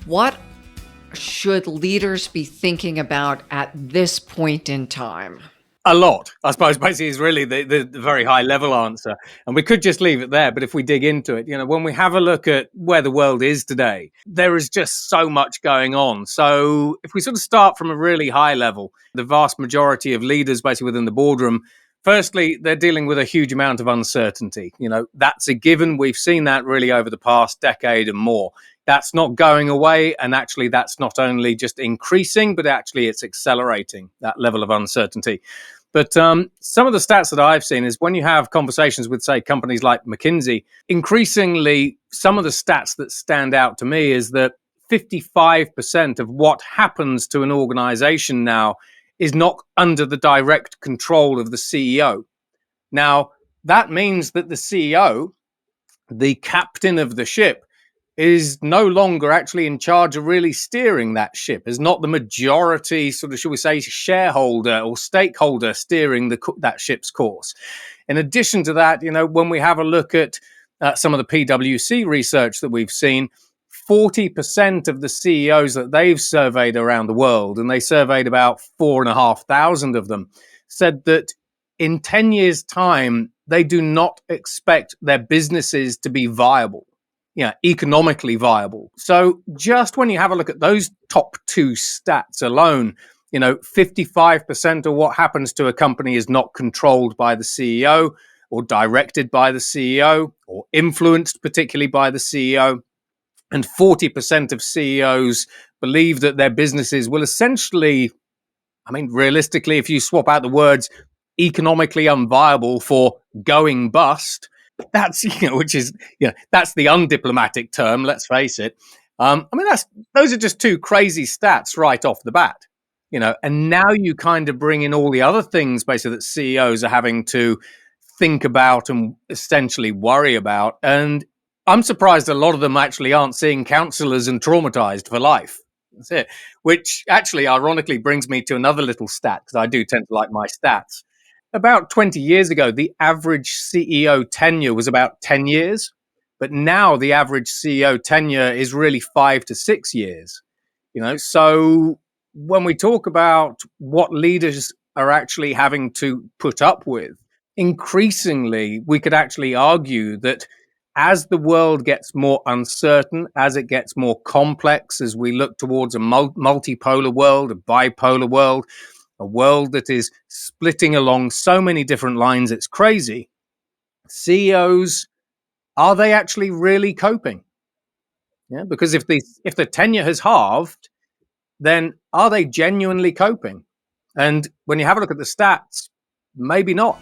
What should leaders be thinking about at this point in time? A lot, I suppose, basically is really the very high level answer. And we could just leave it there. But if we dig into it, when we have a look at where the world is today, there is just so much going on. So if we sort of start from a really high level, the vast majority of leaders basically within the boardroom, firstly, they're dealing with a huge amount of uncertainty. That's a given. We've seen that really over the past decade and more. That's not going away. And actually, that's not only just increasing, but actually it's accelerating that level of uncertainty. But some of the stats that I've seen is when you have conversations with, say, companies like McKinsey, increasingly, some of the stats that stand out to me is that 55% of what happens to an organization now is not under the direct control of the CEO. Now, that means that the CEO, the captain of the ship, is no longer actually in charge of really steering that ship, is not the majority sort of, shall we say, shareholder or stakeholder steering that ship's course. In addition to that, when we have a look at some of the PwC research that we've seen, 40% of the CEOs that they've surveyed around the world, and they surveyed about 4,500 of them, said that in 10 years' time, they do not expect their businesses to be viable. Economically viable. So just when you have a look at those top two stats alone, 55% of what happens to a company is not controlled by the CEO or directed by the CEO or influenced particularly by the CEO. And 40% of CEOs believe that their businesses will essentially, realistically, if you swap out the words economically unviable for going bust, that's that's the undiplomatic term. Let's face it. Those are just two crazy stats right off the bat. And now you kind of bring in all the other things basically that CEOs are having to think about and essentially worry about. And I'm surprised a lot of them actually aren't seeing counselors and traumatized for life. That's it. Which actually, ironically, brings me to another little stat, because I do tend to like my stats. About 20 years ago, the average CEO tenure was about 10 years. But now the average CEO tenure is really 5 to 6 years. So when we talk about what leaders are actually having to put up with, increasingly, we could actually argue that as the world gets more uncertain, as it gets more complex, as we look towards a multipolar world, a bipolar world, a world that is splitting along so many different lines, it's crazy. CEOs, are they actually really coping? Because if the tenure has halved, then are they genuinely coping? And when you have a look at the stats, maybe not.